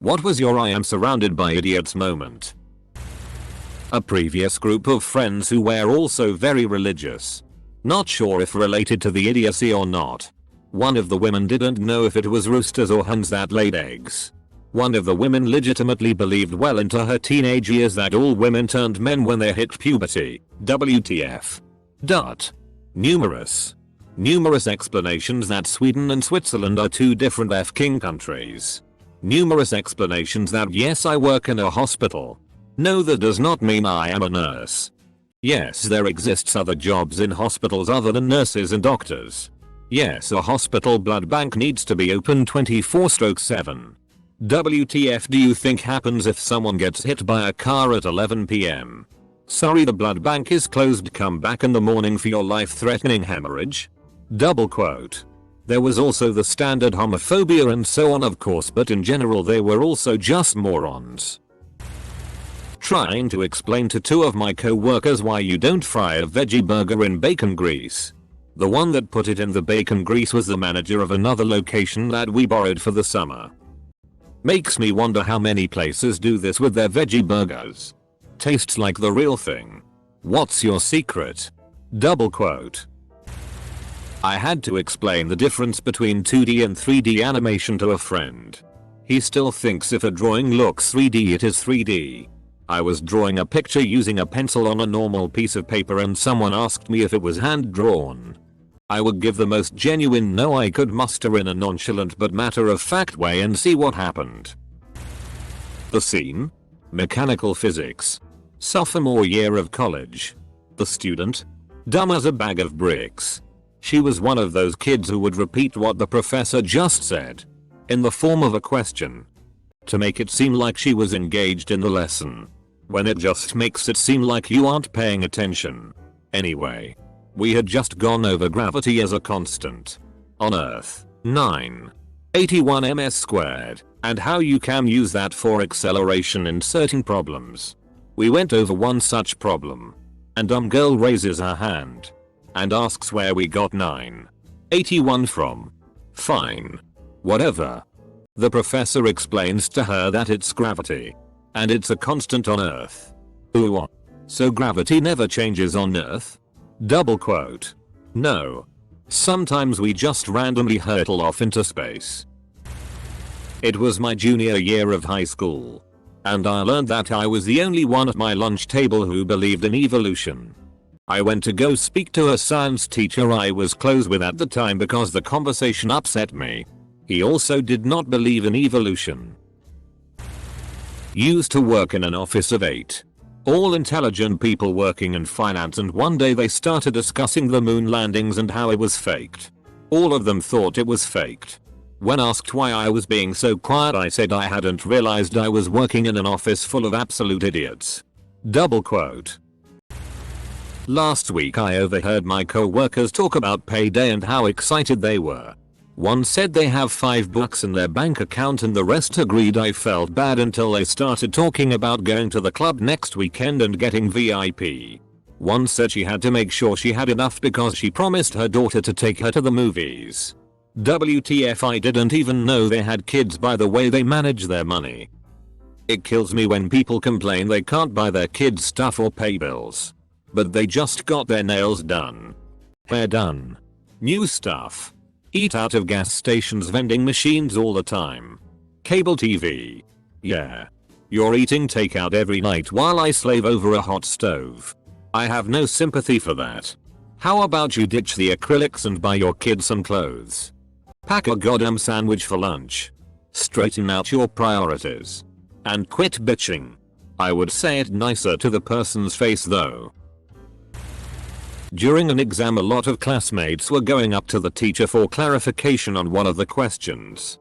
What was your I am surrounded by idiots moment? A previous group of friends who were also very religious. Not sure if related to the idiocy or not. One of the women didn't know if it was roosters or hens that laid eggs. One of the women legitimately believed well into her teenage years that all women turned men when they hit puberty. WTF. Numerous explanations that Sweden and Switzerland are two different f-king countries. Numerous explanations that yes, I work in a hospital. No, that does not mean I am a nurse. Yes, there exists other jobs in hospitals other than nurses and doctors. Yes, a hospital blood bank needs to be open 24/7. WTF do you think happens if someone gets hit by a car at 11 PM? Sorry, the blood bank is closed, come back in the morning for your life-threatening hemorrhage? Double quote. There was also the standard homophobia and so on of course, but in general they were also just morons. Trying to explain to two of my co-workers why you don't fry a veggie burger in bacon grease. The one that put it in the bacon grease was the manager of another location that we borrowed for the summer. Makes me wonder how many places do this with their veggie burgers. Tastes like the real thing. What's your secret? Double quote. I had to explain the difference between 2D and 3D animation to a friend. He still thinks if a drawing looks 3D it is 3D. I was drawing a picture using a pencil on a normal piece of paper and someone asked me if it was hand drawn. I would give the most genuine no I could muster in a nonchalant but matter-of-fact way and see what happened. The scene? Mechanical physics. Sophomore year of college. The student? Dumb as a bag of bricks. She was one of those kids who would repeat what the professor just said. In the form of a question. To make it seem like she was engaged in the lesson. When it just makes it seem like you aren't paying attention. Anyway. We had just gone over gravity as a constant. On Earth. 981 ms squared. And how you can use that for acceleration in certain problems. We went over one such problem. And dumb girl raises her hand. And asks where we got 981 from. Fine. Whatever. The professor explains to her that it's gravity. And it's a constant on Earth. Ooh. So gravity never changes on Earth? Double quote. No. Sometimes we just randomly hurtle off into space. It was my junior year of high school. And I learned that I was the only one at my lunch table who believed in evolution. I went to go speak to a science teacher I was close with at the time because the conversation upset me. He also did not believe in evolution. Used to work in an office of 8. All intelligent people working in finance, and one day they started discussing the moon landings and how it was faked. All of them thought it was faked. When asked why I was being so quiet, I said I hadn't realized I was working in an office full of absolute idiots. Double quote. Last week I overheard my co-workers talk about payday and how excited they were. One said they have $5 in their bank account and the rest agreed. I felt bad until they started talking about going to the club next weekend and getting VIP. One said she had to make sure she had enough because she promised her daughter to take her to the movies. WTF, I didn't even know they had kids by the way they manage their money. It kills me when people complain they can't buy their kids stuff or pay bills. But they just got their nails done. Hair done. New stuff. Eat out of gas stations vending machines all the time. Cable TV. Yeah. You're eating takeout every night while I slave over a hot stove. I have no sympathy for that. How about you ditch the acrylics and buy your kids some clothes? Pack a goddamn sandwich for lunch. Straighten out your priorities. And quit bitching. I would say it nicer to the person's face though. During an exam, a lot of classmates were going up to the teacher for clarification on one of the questions.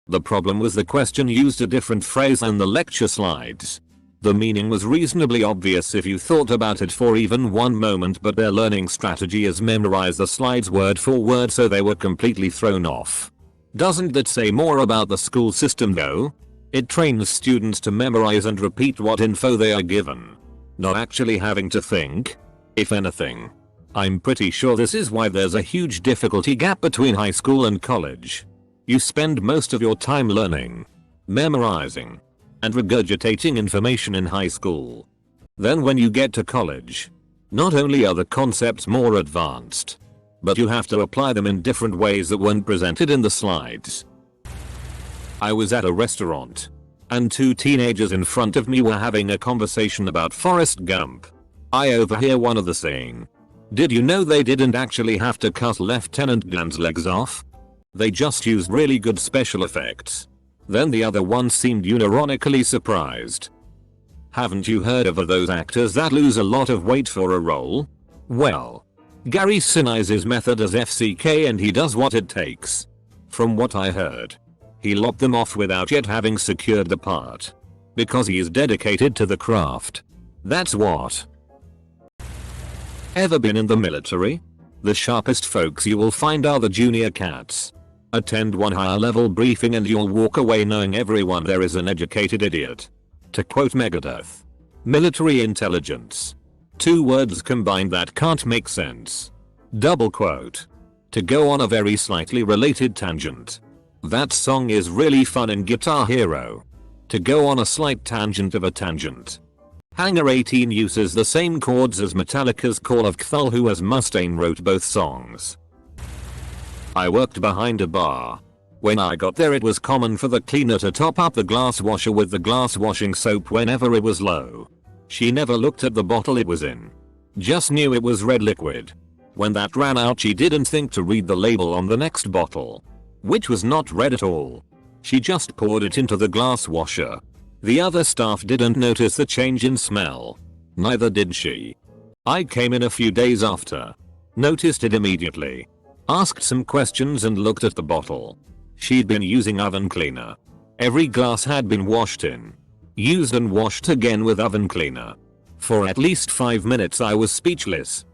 The problem was the question used a different phrase than the lecture slides. The meaning was reasonably obvious if you thought about it for even one moment, but their learning strategy is memorize the slides word for word, so they were completely thrown off. Doesn't that say more about the school system though? It trains students to memorize and repeat what info they are given, not actually having to think. If anything, I'm pretty sure this is why there's a huge difficulty gap between high school and college. You spend most of your time learning, memorizing, and regurgitating information in high school. Then when you get to college, not only are the concepts more advanced, but you have to apply them in different ways that weren't presented in the slides. I was at a restaurant, and two teenagers in front of me were having a conversation about Forrest Gump. I overhear one of them saying, "Did you know they didn't actually have to cut Lieutenant Dan's legs off? They just used really good special effects." Then the other one seemed unironically surprised. "Haven't you heard of those actors that lose a lot of weight for a role? Well, Gary Sinise's method is FCK and he does what it takes. From what I heard, he lopped them off without yet having secured the part. Because he is dedicated to the craft. That's what." Ever been in the military? The sharpest folks you will find are the junior cats. Attend one higher level briefing and you'll walk away knowing everyone there is an educated idiot. To quote Megadeth, military intelligence. Two words combined that can't make sense. Double quote. To go on a very slightly related tangent. That song is really fun in Guitar Hero. To go on a slight tangent of a tangent. Hangar 18 uses the same chords as Metallica's Call of Cthulhu, as Mustaine wrote both songs. I worked behind a bar. When I got there it was common for the cleaner to top up the glass washer with the glass washing soap whenever it was low. She never looked at the bottle it was in. Just knew it was red liquid. When that ran out she didn't think to read the label on the next bottle, which was not red at all. She just poured it into the glass washer. The other staff didn't notice the change in smell. Neither did she. I came in a few days after. Noticed it immediately. Asked some questions and looked at the bottle. She'd been using oven cleaner. Every glass had been washed in, used and washed again with oven cleaner. For at least 5 minutes I was speechless.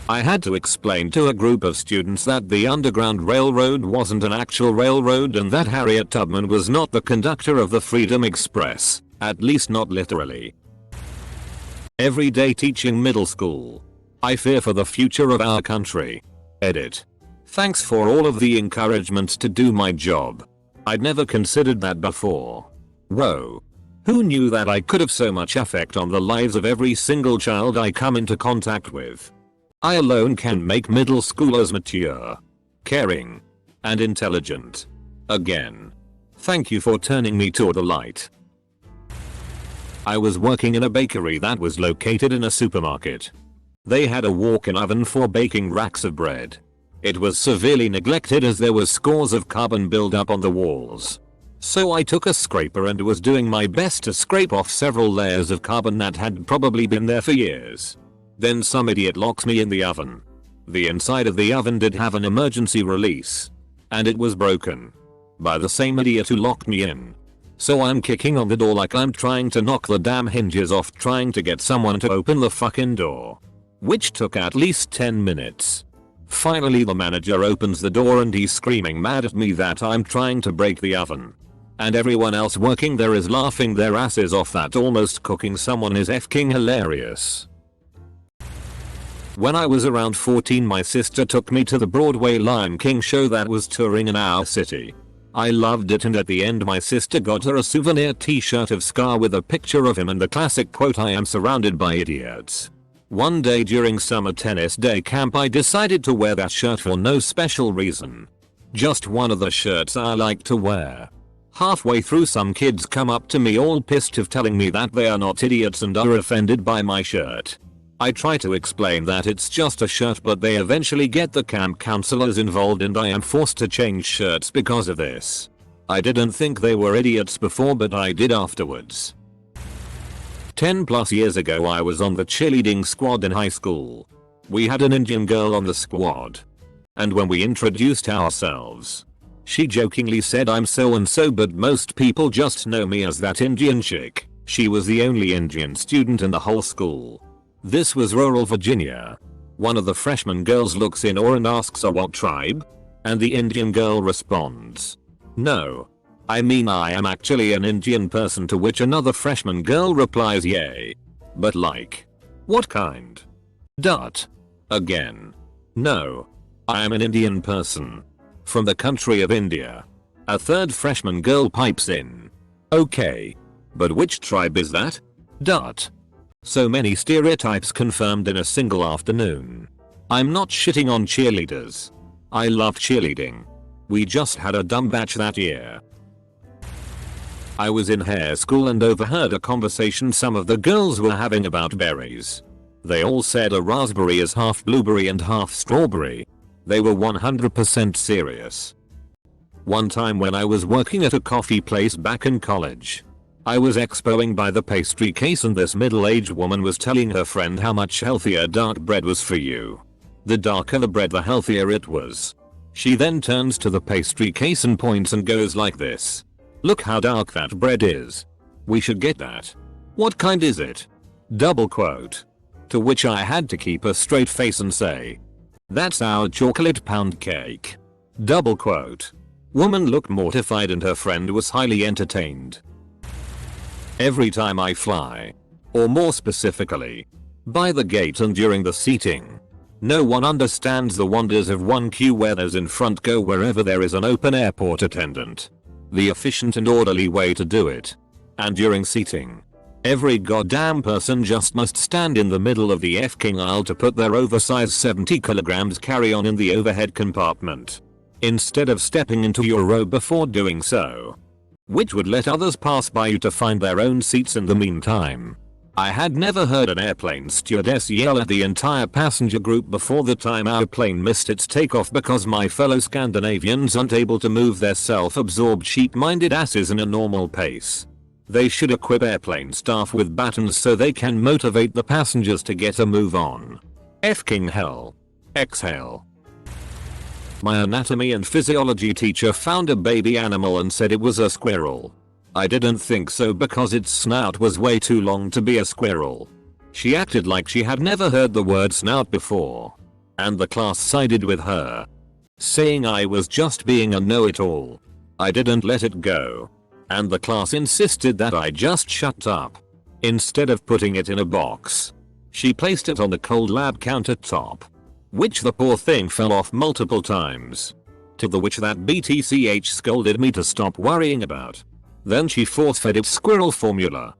I had to explain to a group of students that the Underground Railroad wasn't an actual railroad and that Harriet Tubman was not the conductor of the Freedom Express, at least not literally. Every day teaching middle school. I fear for the future of our country. Edit. Thanks for all of the encouragement to do my job. I'd never considered that before. Whoa. Who knew that I could have so much effect on the lives of every single child I come into contact with? I alone can make middle schoolers mature, caring, and intelligent. Again. Thank you for turning me to the light. I was working in a bakery that was located in a supermarket. They had a walk-in oven for baking racks of bread. It was severely neglected as there was scores of carbon buildup on the walls. So I took a scraper and was doing my best to scrape off several layers of carbon that had probably been there for years. Then some idiot locks me in the oven. The inside of the oven did have an emergency release. And it was broken. By the same idiot who locked me in. So I'm kicking on the door like I'm trying to knock the damn hinges off, trying to get someone to open the fucking door. Which took at least 10 minutes. Finally the manager opens the door and he's screaming mad at me that I'm trying to break the oven. And everyone else working there is laughing their asses off that almost cooking someone is f***ing hilarious. When I was around 14 my sister took me to the Broadway Lion King show that was touring in our city. I loved it and at the end my sister got her a souvenir t-shirt of Scar with a picture of him and the classic quote, "I am surrounded by idiots." One day during summer tennis day camp I decided to wear that shirt for no special reason. Just one of the shirts I like to wear. Halfway through some kids come up to me all pissed off telling me that they are not idiots and are offended by my shirt. I try to explain that it's just a shirt but they eventually get the camp counselors involved and I am forced to change shirts because of this. I didn't think they were idiots before but I did afterwards. 10 plus years ago I was on the cheerleading squad in high school. We had an Indian girl on the squad. And when we introduced ourselves, she jokingly said, "I'm so and so but most people just know me as that Indian chick." She was the only Indian student in the whole school. This was rural Virginia. One of the freshman girls looks in and asks her what tribe? And the Indian girl responds, "No. I mean I am actually an Indian person," to which another freshman girl replies, "Yay. But like, what kind?" Again. "No. I am an Indian person. From the country of India." A third freshman girl pipes in. Okay. But which tribe is that? Dot. So many stereotypes confirmed in a single afternoon. I'm not shitting on cheerleaders. I love cheerleading. We just had a dumb batch that year. I was in hair school and overheard a conversation some of the girls were having about berries. They all said a raspberry is half blueberry and half strawberry. They were 100% serious. One time when I was working at a coffee place back in college, I was expoing by the pastry case and this middle-aged woman was telling her friend how much healthier dark bread was for you. The darker the bread the healthier it was. She then turns to the pastry case and points and goes like this. Look how dark that bread is. We should get that. What kind is it? Double quote. To which I had to keep a straight face and say, that's our chocolate pound cake. Double quote. Woman looked mortified and her friend was highly entertained. Every time I fly, or more specifically, by the gate and during the seating, no one understands the wonders of one queue where those in front go wherever there is an open airport attendant. The efficient and orderly way to do it. And during seating, every goddamn person just must stand in the middle of the f-king aisle to put their oversized 70 kilograms carry-on in the overhead compartment, instead of stepping into your row before doing so, which would let others pass by you to find their own seats in the meantime. I had never heard an airplane stewardess yell at the entire passenger group before the time our plane missed its takeoff because my fellow Scandinavians aren't able to move their self-absorbed sheep-minded asses in a normal pace. They should equip airplane staff with batons so they can motivate the passengers to get a move on. F-king hell. Exhale. My anatomy and physiology teacher found a baby animal and said it was a squirrel. I didn't think so because its snout was way too long to be a squirrel. She acted like she had never heard the word snout before. And the class sided with her, saying I was just being a know-it-all. I didn't let it go. And the class insisted that I just shut up. Instead of putting it in a box, she placed it on the cold lab countertop, which the poor thing fell off multiple times. To the which that BTCH scolded me to stop worrying about. Then she force-fed it squirrel formula.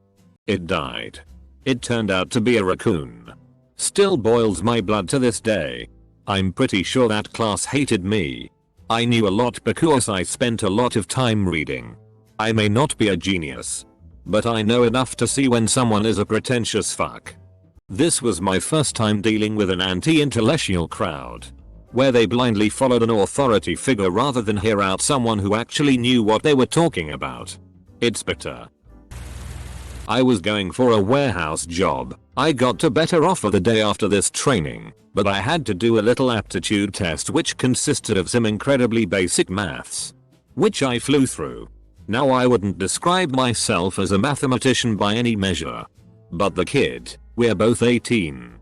It died. It turned out to be a raccoon. Still boils my blood to this day. I'm pretty sure that class hated me. I knew a lot because I spent a lot of time reading. I may not be a genius, but I know enough to see when someone is a pretentious fuck. This was my first time dealing with an anti-intellectual crowd, where they blindly followed an authority figure rather than hear out someone who actually knew what they were talking about. It's bitter. I was going for a warehouse job. I got a better offer the day after this training, but I had to do a little aptitude test which consisted of some incredibly basic maths, which I flew through. Now I wouldn't describe myself as a mathematician by any measure, but the kid, we're both 18,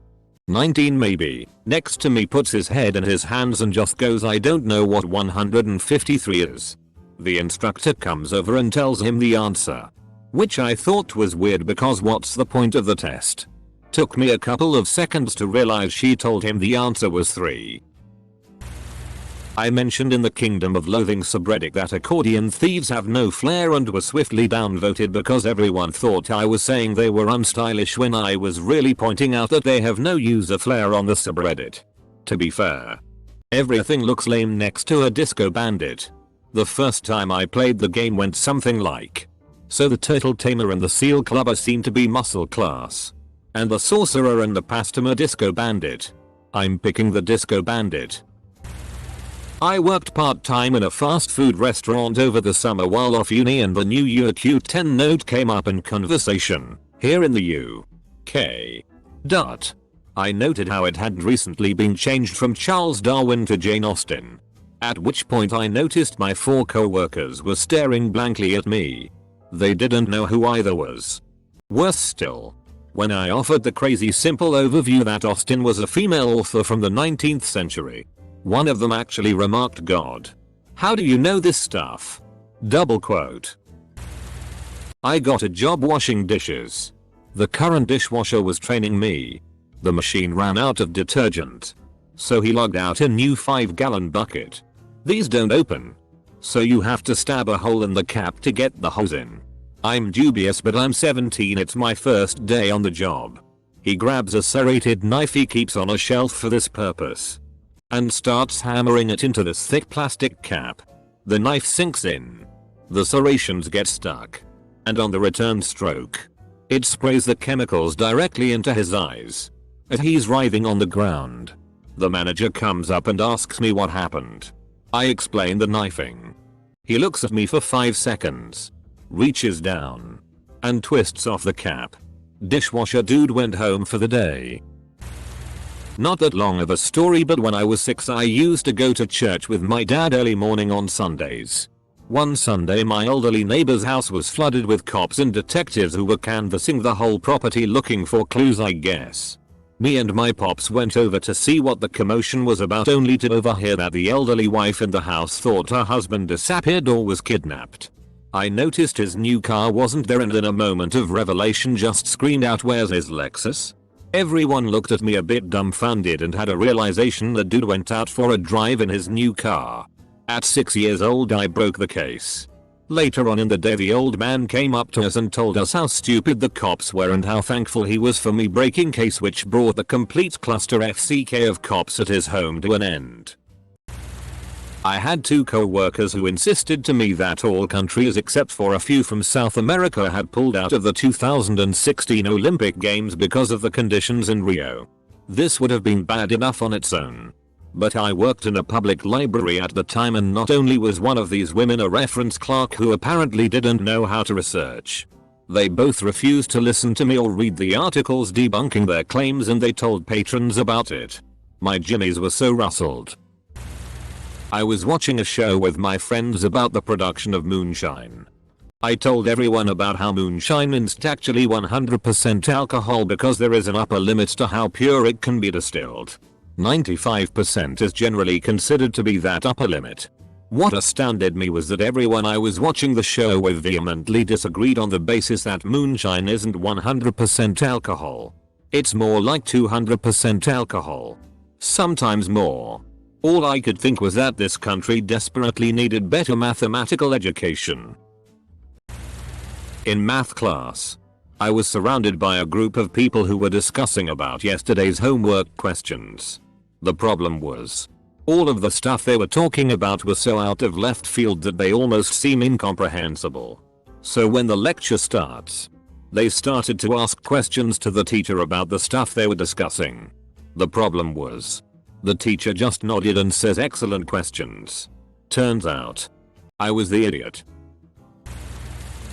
19 maybe, next to me puts his head in his hands and just goes, I don't know what 153 is. The instructor comes over and tells him the answer, which I thought was weird because what's the point of the test? Took me a couple of seconds to realize she told him the answer was 3. I mentioned in the Kingdom of Loathing subreddit that accordion thieves have no flair and were swiftly downvoted because everyone thought I was saying they were unstylish when I was really pointing out that they have no user flair on the subreddit. To be fair, everything looks lame next to a disco bandit. The first time I played the game went something like, so the turtle tamer and the seal clubber seem to be muscle class, and the sorcerer and the pastomer disco bandit. I'm picking the disco bandit. I worked part-time in a fast food restaurant over the summer while off uni and the new year Q10 note came up in conversation, here in the UK. I noted how it had recently been changed from Charles Darwin to Jane Austen. At which point I noticed my 4 co-workers were staring blankly at me. They didn't know who either was. Worse still, when I offered the crazy simple overview that Austen was a female author from the 19th century, one of them actually remarked, God, how do you know this stuff? Double quote. I got a job washing dishes. The current dishwasher was training me. The machine ran out of detergent, so he lugged out a new 5-gallon bucket. These don't open. So you have to stab a hole in the cap to get the hose in. I'm dubious, but I'm 17, it's my first day on the job. He grabs a serrated knife he keeps on a shelf for this purpose and starts hammering it into this thick plastic cap. The knife sinks in. The serrations get stuck. And on the return stroke, it sprays the chemicals directly into his eyes. As he's writhing on the ground, the manager comes up and asks me what happened. I explain the knifing. He looks at me for 5 seconds, reaches down, and twists off the cap. Dishwasher dude went home for the day. Not that long of a story, but when I was 6 I used to go to church with my dad early morning on Sundays. One Sunday my elderly neighbor's house was flooded with cops and detectives who were canvassing the whole property looking for clues, I guess. Me and my pops went over to see what the commotion was about, only to overhear that the elderly wife in the house thought her husband disappeared or was kidnapped. I noticed his new car wasn't there and in a moment of revelation just screamed out, "Where's his Lexus?" Everyone looked at me a bit dumbfounded and had a realization the dude went out for a drive in his new car. At 6 years old I broke the case. Later on in the day the old man came up to us and told us how stupid the cops were and how thankful he was for me breaking case, which brought the complete cluster FCK of cops at his home to an end. I had 2 co-workers who insisted to me that all countries except for a few from South America had pulled out of the 2016 Olympic Games because of the conditions in Rio. This would have been bad enough on its own. But I worked in a public library at the time, and not only was one of these women a reference clerk who apparently didn't know how to research, they both refused to listen to me or read the articles debunking their claims, and they told patrons about it. My jimmies were so rustled. I was watching a show with my friends about the production of moonshine. I told everyone about how moonshine is actually 100% alcohol because there is an upper limit to how pure it can be distilled. 95% is generally considered to be that upper limit. What astounded me was that everyone I was watching the show with vehemently disagreed on the basis that moonshine isn't 100% alcohol. It's more like 200% alcohol. Sometimes more. All I could think was that this country desperately needed better mathematical education. In math class, I was surrounded by a group of people who were discussing about yesterday's homework questions. The problem was, all of the stuff they were talking about was so out of left field that they almost seem incomprehensible. So when the lecture starts, they started to ask questions to the teacher about the stuff they were discussing. The problem was, the teacher just nodded and says, "Excellent questions." Turns out, I was the idiot.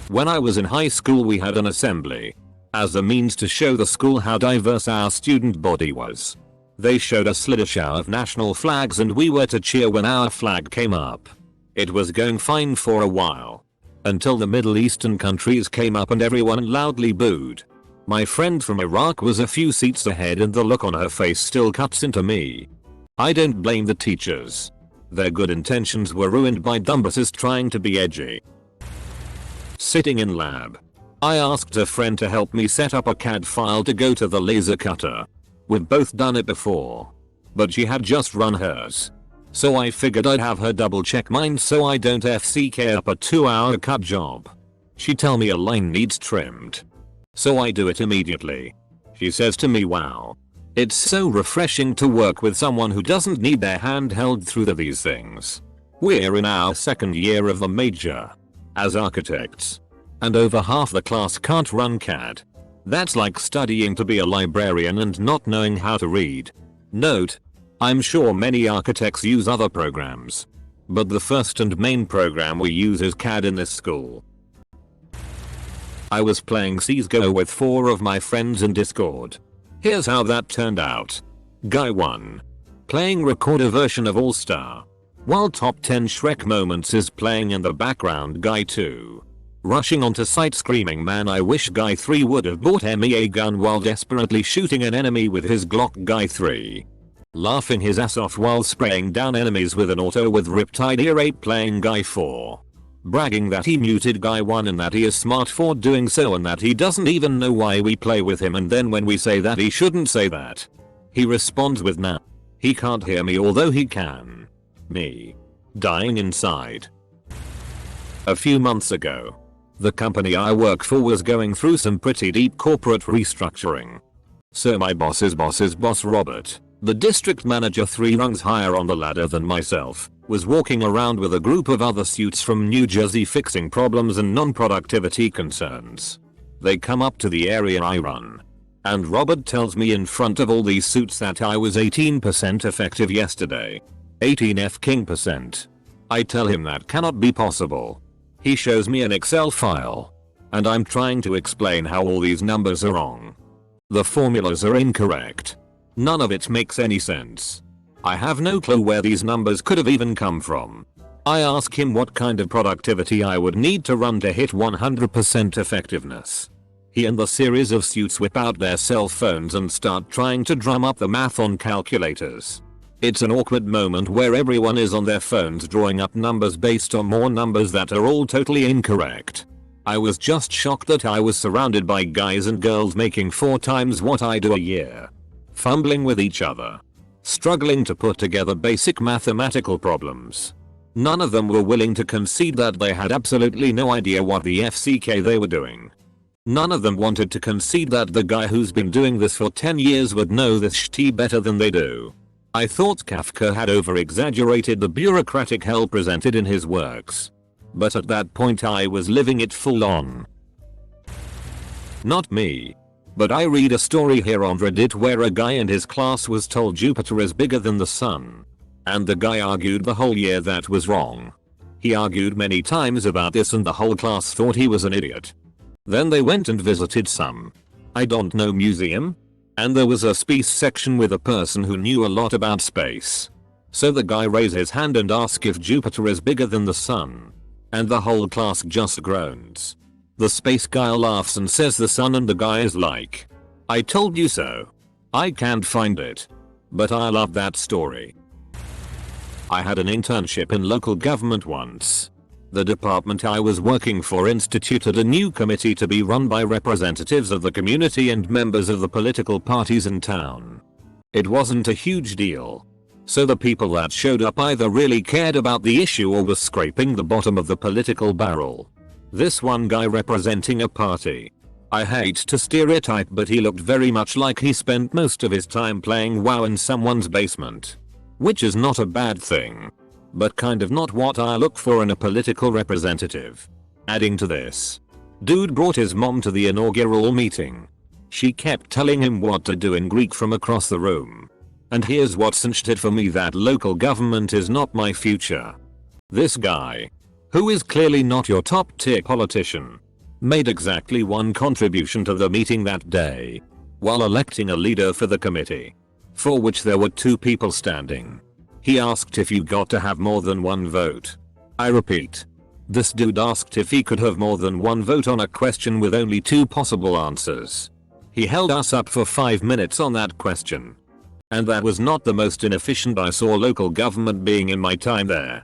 When I was in high school we had an assembly as a means to show the school how diverse our student body was. They showed a slideshow of national flags and we were to cheer when our flag came up. It was going fine for a while, until the Middle Eastern countries came up and everyone loudly booed. My friend from Iraq was a few seats ahead and the look on her face still cuts into me. I don't blame the teachers. Their good intentions were ruined by dumbasses trying to be edgy. Sitting in lab, I asked a friend to help me set up a CAD file to go to the laser cutter. We've both done it before, but she had just run hers. So I figured I'd have her double check mine so I don't FCK up a 2-hour cut job. She tell me a line needs trimmed. So I do it immediately. She says to me, "Wow. It's so refreshing to work with someone who doesn't need their hand held through these things. We're in our 2nd year of a major as architects, and over half the class can't run CAD. That's like studying to be a librarian and not knowing how to read." Note, I'm sure many architects use other programs, but the first and main program we use is CAD in this school. I was playing CSGO with 4 of my friends in Discord. Here's how that turned out. Guy 1. Playing recorder version of All Star, while Top 10 Shrek Moments is playing in the background. Guy 2. Rushing onto site screaming, "Man, I wish Guy 3 would have bought me a gun," while desperately shooting an enemy with his Glock. Guy 3. Laughing his ass off while spraying down enemies with an auto with Riptide Ear 8 playing. Guy 4. Bragging that he muted Guy 1 and that he is smart for doing so and that he doesn't even know why we play with him, and then when we say that he shouldn't say that, he responds with, "Nah. He can't hear me although he can." Me. Dying inside. A few months ago, the company I work for was going through some pretty deep corporate restructuring. So my boss's boss Robert, the district manager 3 rungs higher on the ladder than myself, was walking around with a group of other suits from New Jersey fixing problems and non-productivity concerns. They come up to the area I run. And Robert tells me in front of all these suits that I was 18% effective yesterday. 18%. I tell him that cannot be possible. He shows me an Excel file. And I'm trying to explain how all these numbers are wrong. The formulas are incorrect. None of it makes any sense. I have no clue where these numbers could have even come from. I ask him what kind of productivity I would need to run to hit 100% effectiveness. He and the series of suits whip out their cell phones and start trying to drum up the math on calculators. It's an awkward moment where everyone is on their phones drawing up numbers based on more numbers that are all totally incorrect. I was just shocked that I was surrounded by guys and girls making 4 times what I do a year. Fumbling with each other. Struggling to put together basic mathematical problems. None of them were willing to concede that they had absolutely no idea what the FCK they were doing. None of them wanted to concede that the guy who's been doing this for 10 years would know this shit better than they do. I thought Kafka had over-exaggerated the bureaucratic hell presented in his works. But at that point I was living it full on. Not me. But I read a story here on Reddit where a guy in his class was told Jupiter is bigger than the sun. And the guy argued the whole year that was wrong. He argued many times about this and the whole class thought he was an idiot. Then they went and visited some, I don't know, museum? And there was a space section with a person who knew a lot about space. So the guy raised his hand and asked if Jupiter is bigger than the sun. And the whole class just groans. The space guy laughs and says the sun, and the guy is like, I told you so. I can't find it. But I love that story. I had an internship in local government once. The department I was working for instituted a new committee to be run by representatives of the community and members of the political parties in town. It wasn't a huge deal. So the people that showed up either really cared about the issue or were scraping the bottom of the political barrel. This one guy representing a party. I hate to stereotype, but he looked very much like he spent most of his time playing WoW in someone's basement. Which is not a bad thing. But kind of not what I look for in a political representative. Adding to this, dude brought his mom to the inaugural meeting. She kept telling him what to do in Greek from across the room. And here's what cinched it for me that local government is not my future. This guy, who is clearly not your top tier politician, made exactly one contribution to the meeting that day, while electing a leader for the committee, for which there were 2 people standing. He asked if you got to have more than 1 vote. I repeat. This dude asked if he could have more than 1 vote on a question with only 2 possible answers. He held us up for 5 minutes on that question. And that was not the most inefficient I saw local government being in my time there.